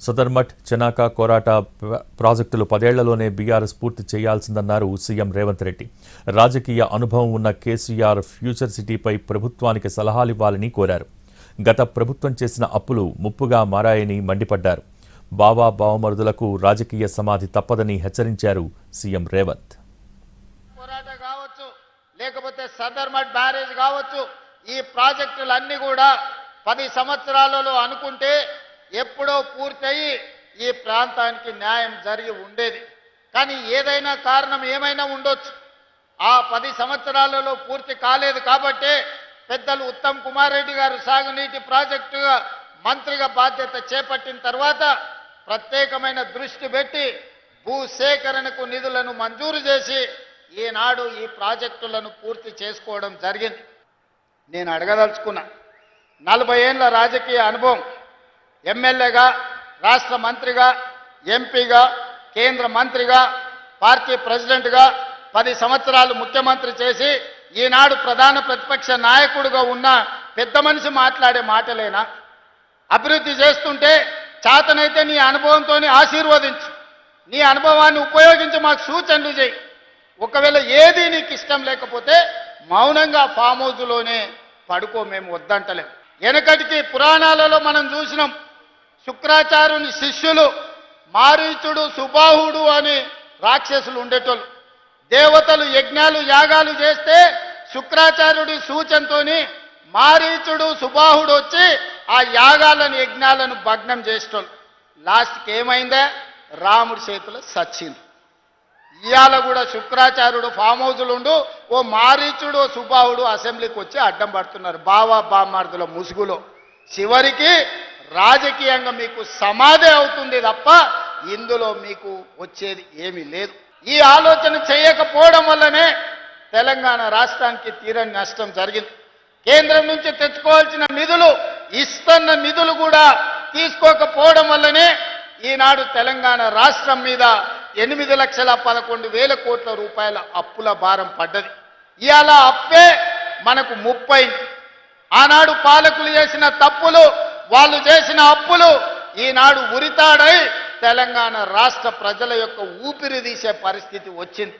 సదర్మట్, చెనాక, కోరాట ప్రాజెక్టులు 10 ఏళ్లలోనే బీఆర్ఎస్ పూర్తి చేయాల్సిందన్నారు సీఎం రేవంత్ రెడ్డి. రాజకీయ అనుభవం ఉన్న కేసీఆర్ ఫ్యూచర్ సిటీపై ప్రభుత్వానికి సలహాలివ్వాలని కోరారు. గత ప్రభుత్వం చేసిన అప్పులు ముప్పుగా మారాయని మండిపడ్డారు. బావా బావమరుదులకు రాజకీయ సమాధి తప్పదని హెచ్చరించారు సీఎం రేవంత్. కోరాట కావచ్చు, లేకపోతే సదర్మట్ బ్యారేజ్ కావచ్చు, ఈ ప్రాజెక్టులన్నీ కూడా 10 సంవత్సరాలలో అనుకుంటే ఎప్పుడో పూర్తయి ఈ ప్రాంతానికి న్యాయం జరిగి ఉండేది. కానీ ఏదైనా కారణం ఏమైనా ఉండొచ్చు, ఆ 10 సంవత్సరాలలో పూర్తి కాలేదు. కాబట్టి పెద్దలు ఉత్తమ్ కుమార్ రెడ్డి గారు సాగునీటి ప్రాజెక్టుగా మంత్రిగా బాధ్యత చేపట్టిన తర్వాత ప్రత్యేకమైన దృష్టి పెట్టి భూసేకరణకు నిధులను మంజూరు చేసి ఈనాడు ఈ ప్రాజెక్టులను పూర్తి చేసుకోవడం జరిగింది. నేను అడగదలుచుకున్నా, 40 ఏళ్ల రాజకీయ అనుభవం, ఎమ్మెల్యేగా, రాష్ట్ర మంత్రిగా, ఎంపీగా, కేంద్ర మంత్రిగా, పార్టీ ప్రెసిడెంట్గా 10 సంవత్సరాలు ముఖ్యమంత్రి చేసి ఈనాడు ప్రధాన ప్రతిపక్ష నాయకుడిగా ఉన్న పెద్ద మనిషి మాట్లాడే మాటలేనా? అభివృద్ధి చేస్తుంటే చేతనైతే నీ అనుభవంతో ఆశీర్వదించు, నీ అనుభవాన్ని ఉపయోగించి మాకు సూచనలు చేయి. ఒకవేళ ఏది నీకు ఇష్టం లేకపోతే మౌనంగా ఫామ్ హౌస్లోనే పడుకో, మేము వద్దంటలేం. వెనకటికి పురాణాలలో మనం చూసినాం, శుక్రాచార్యుని శిష్యులు మారీచుడు, సుబాహుడు అని రాక్షసులు ఉండేటోళ్ళు. దేవతలు యజ్ఞాలు యాగాలు చేస్తే శుక్రాచార్యుడి సూచనతోని మారీచుడు, సుబాహుడు వచ్చి ఆ యాగాలను యజ్ఞాలను భగ్నం చేసేటోళ్ళు. లాస్ట్కి ఏమైందే? రాముడి చేతిలో సచ్చింది. ఇవాళ కూడా శుక్రాచార్యుడు ఫామ్ హౌస్లు ఉండు, ఓ మారీచుడు, ఓ సుబాహుడు అసెంబ్లీకి వచ్చి అడ్డం పడుతున్నారు బావా బామ్మార్దుల ముసుగులో. చివరికి రాజకీయంగా మీకు సమాధి అవుతుంది తప్ప ఇందులో మీకు వచ్చేది ఏమీ లేదు. ఈ ఆలోచన చేయకపోవడం వల్లనే తెలంగాణ రాష్ట్రానికి తీరని నష్టం జరిగింది. కేంద్రం నుంచి తెచ్చుకోవాల్సిన నిధులు, ఇస్తున్న నిధులు కూడా తీసుకోకపోవడం వల్లనే ఈనాడు తెలంగాణ రాష్ట్రం మీద 8,11,000 కోట్ల రూపాయల అప్పుల భారం పడ్డది. ఇవాళ అప్పే మనకు 30. ఆనాడు పాలకులు చేసిన తప్పులు, వాళ్ళు చేసిన అప్పులు ఈనాడు ఉరితాడై తెలంగాణ రాష్ట్ర ప్రజల యొక్క ఊపిరి తీసే పరిస్థితి వచ్చింది.